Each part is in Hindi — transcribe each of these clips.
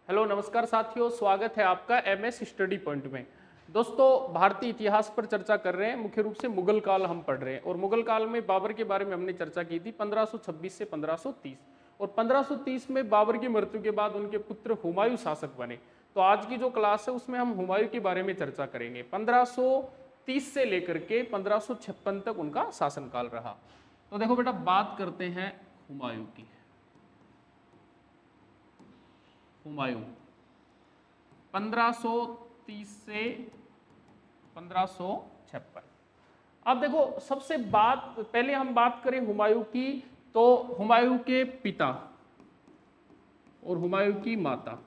हेलो नमस्कार साथियों, स्वागत है आपका एमएस स्टडी पॉइंट में। दोस्तों, भारतीय इतिहास पर चर्चा कर रहे हैं। मुख्य रूप से मुगल काल हम पढ़ रहे हैं और मुगल काल में बाबर के बारे में हमने चर्चा की थी 1526 से 1530। और 1530 में बाबर की मृत्यु के बाद उनके पुत्र हुमायूं शासक बने। तो आज की जो क्लास है उसमें हम हुमायूं के बारे में चर्चा करेंगे। 1530 से लेकर के 1556 तक उनका शासनकाल रहा। तो देखो बेटा, बात करते हैं हुमायूं की। हुमायूं 1530 से 1556। अब देखो, सबसे बात पहले हम बात करें हुमायूं की, तो हुमायूं के पिता और हुमायूं की माता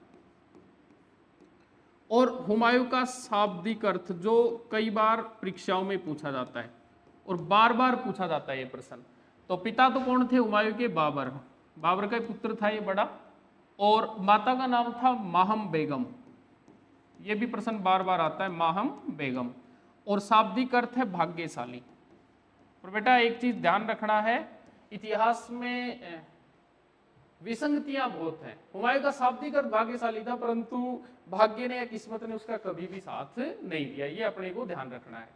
और हुमायूं का शाब्दिक अर्थ, जो कई बार परीक्षाओं में पूछा जाता है और बार बार पूछा जाता है ये प्रश्न। तो पिता तो कौन थे हुमायूं के? बाबर। बाबर का पुत्र था ये बड़ा। और माता का नाम था माहम बेगम। ये भी प्रश्न बार बार आता है, माहम बेगम। और शाब्दिक अर्थ है भाग्यशाली। और बेटा एक चीज ध्यान रखना है, इतिहास में विसंगतियां बहुत हैं। हुमायूं का शाब्दिक अर्थ भाग्यशाली था, परंतु भाग्य ने या किस्मत ने उसका कभी भी साथ नहीं दिया। ये अपने को ध्यान रखना है,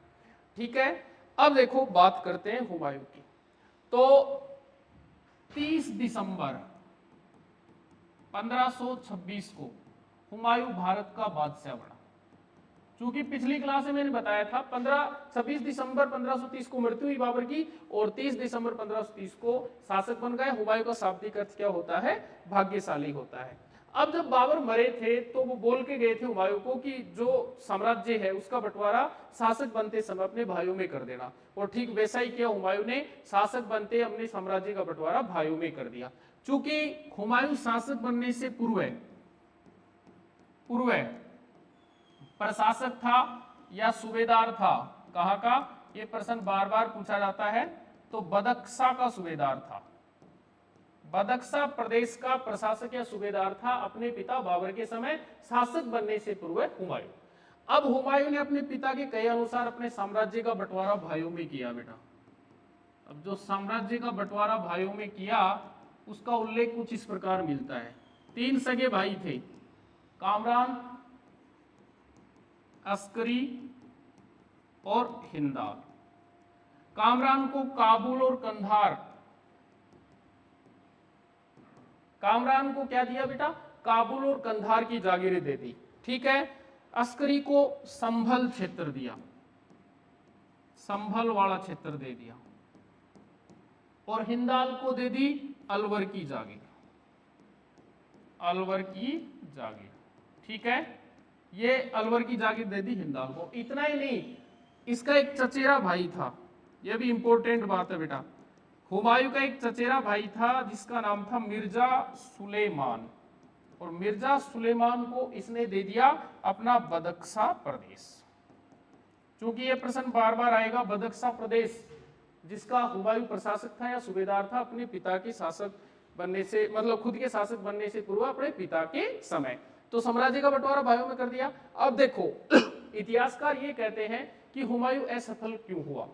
ठीक है। अब देखो, बात करते हैं हुमायूं की। तो 30 दिसंबर 1526 को हुमायूं भारत का बादशाह बना। चूंकि पिछली क्लास में मैंने बताया था 26 दिसंबर 1530 को मृत्यु हुई बाबर की और 30 दिसंबर 1530 को शासक बन गए। हुमायूं का शाब्दिक अर्थ क्या होता है? भाग्यशाली होता है। अब जब बाबर मरे थे तो वो बोल के गए थे हुमायूं को कि जो साम्राज्य है उसका बंटवारा शासक बनते समय अपने भाइयों में कर देना। और ठीक वैसा ही किया हुमायूं ने, शासक बनते अपने साम्राज्य का बंटवारा भाइयों में कर दिया। चूंकि हुमायूं शासक बनने से पूर्व प्रशासक था या सूबेदार था, कहाँ का? ये प्रश्न बार बार पूछा जाता है। तो बदख्शा का सूबेदार था। बदख्शा प्रदेश का प्रशासक या सूबेदार था अपने पिता बाबर के समय, शासक बनने से पूर्व हुमायूं। अब हुमायूं ने अपने पिता के कहे अनुसार अपने साम्राज्य का बंटवारा भाइयों में किया बेटा। अब जो साम्राज्य का बंटवारा भाइयों में किया उसका उल्लेख कुछ इस प्रकार मिलता है। 3 सगे भाई थे, कामरान, अस्करी और हिंदाल। कामरान को काबुल और कंधार, कामरान को क्या दिया बेटा? काबुल और कंधार की जागीरें दे दी, ठीक है। अस्करी को संभल क्षेत्र दिया, संभल वाला क्षेत्र दे दिया। और हिंदाल को दे दी अलवर की जागीर, अलवर की जागीर, ठीक है। ये अलवर की जागीर दे दी हिंदाल को। इतना ही नहीं, इसका एक चचेरा भाई था। यह भी इंपॉर्टेंट बात है बेटा। हुमायूं का एक चचेरा भाई था जिसका नाम था मिर्जा सुलेमान। और मिर्जा सुलेमान को इसने दे दिया अपना बदख्शा प्रदेश। चूंकि यह प्रश्न बार बार आएगा, बदख्शा प्रदेश जिसका हुमायूं प्रशासक था या सूबेदार था अपने पिता के शासक बनने से, मतलब खुद के शासक बनने से पूर्व अपने पिता के समय। तो साम्राज्य का बंटवारा भाइयों में कर दिया। अब देखो, इतिहासकार ये कहते हैं कि हुमायूं असफल क्यों हुआ।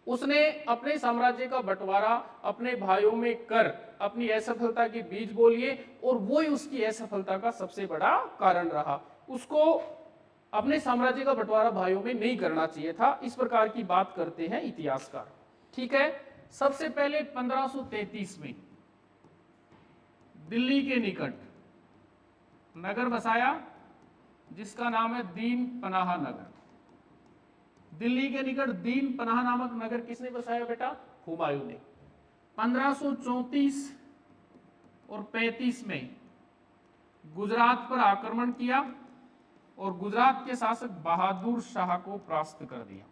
उसने अपने साम्राज्य का बंटवारा अपने भाइयों में कर अपनी असफलता के बीज बो लिए और वो ही उसकी असफलता का सबसे बड़ा कारण रहा। उसको अपने साम्राज्य का बंटवारा भाइयों में नहीं करना चाहिए था। इस प्रकार की बात करते हैं इतिहासकार, ठीक है। सबसे पहले 1533 में दिल्ली के निकट नगर बसाया जिसका नाम है दीन पनाह नगर। दिल्ली के निकट दीन पनाह नामक नगर किसने बसाया बेटा? हुमायूं ने। 1534 और 35 में गुजरात पर आक्रमण किया और गुजरात के शासक बहादुर शाह को परास्त कर दिया।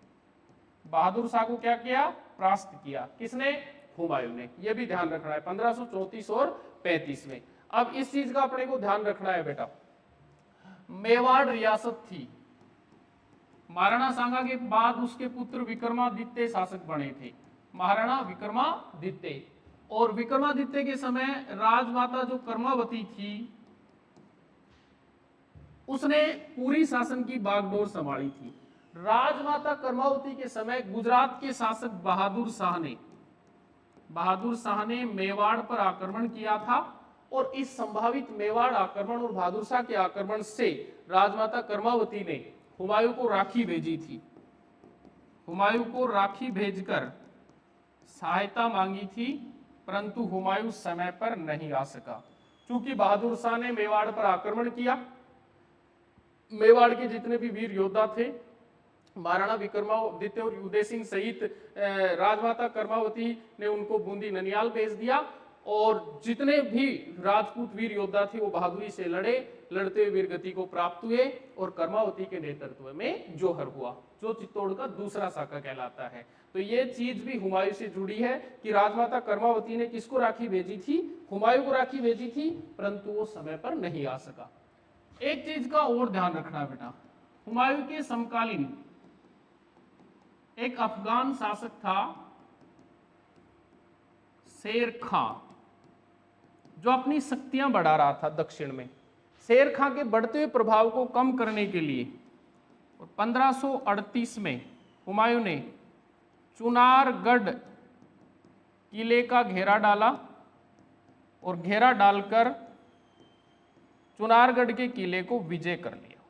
बहादुर शाह को क्या किया? परास्त किया। किसने? हुमायूं ने। यह भी ध्यान रखना है 1534 और 35 में। अब इस चीज का अपने को ध्यान रखना है बेटा, मेवाड़ रियासत थी। महाराणा सांगा के बाद उसके पुत्र विक्रमादित्य शासक बने थे, महाराणा विक्रमादित्य। और विक्रमादित्य के समय राजमाता जो कर्मावती थी उसने पूरी शासन की बागडोर संभाली थी। राजमाता कर्मावती के समय गुजरात के शासक बहादुर शाह ने मेवाड़ पर आक्रमण किया था और इस संभावित मेवाड़ आक्रमण और बहादुर शाह के आक्रमण से राजमाता कर्मावती ने हुमायूं को राखी भेजी थी, हुमायूं को राखी भेजकर सहायता मांगी थी, परंतु हुमायूं समय पर नहीं आ सका। चूंकि बहादुर शाह ने मेवाड़ पर आक्रमण किया, मेवाड़ के जितने भी वीर योद्धा थे, महाराणा विक्रमादित्य और उदय सिंह सहित राजमाता कर्मावती ने उनको बूंदी ननियाल भेज दिया, और जितने भी राजपूत वीर योद्धा थे वो बहादुरी से लड़ते हुए वीरगति को प्राप्त हुए, और कर्मावती के नेतृत्व में जौहर हुआ, जो चित्तौड़ का दूसरा शाखा कहलाता है। तो ये चीज भी हुमायूं से जुड़ी है कि राजमाता कर्मावती ने किसको राखी भेजी थी, हुमायूं को राखी भेजी थी, परंतु वो समय पर नहीं आ सका। एक चीज का और ध्यान रखना बेटा, हुमायूं के समकालीन एक अफगान शासक था शेर खां, जो अपनी शक्तियां बढ़ा रहा था दक्षिण में। शेर खां के बढ़ते हुए प्रभाव को कम करने के लिए 1538 में हुमायूं ने चुनारगढ़ किले का घेरा डाला, और घेरा डालकर चुनारगढ़ के किले को विजय कर लिया।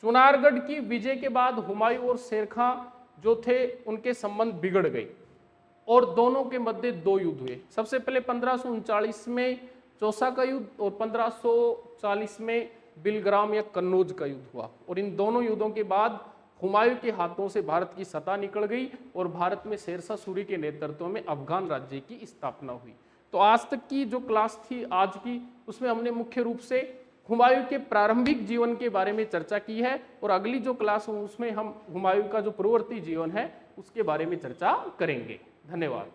चुनारगढ़ की विजय के बाद हुमायूं और शेर खां जो थे उनके संबंध बिगड़ गए, और दोनों के मध्य दो युद्ध हुए। सबसे पहले 1539 में चौसा का युद्ध, और 1540 में बिलग्राम या कन्नौज का युद्ध हुआ। और इन दोनों युद्धों के बाद हुमायूं के हाथों से भारत की सत्ता निकल गई, और भारत में शेरशाह सूरी के नेतृत्व में अफगान राज्य की स्थापना हुई। तो आज तक की जो क्लास थी आज की, उसमें हमने मुख्य रूप से हुमायूं के प्रारंभिक जीवन के बारे में चर्चा की है, और अगली जो क्लास हो उसमें हम हुमायूं का जो पूर्ववर्ती जीवन है उसके बारे में चर्चा करेंगे। धन्यवाद।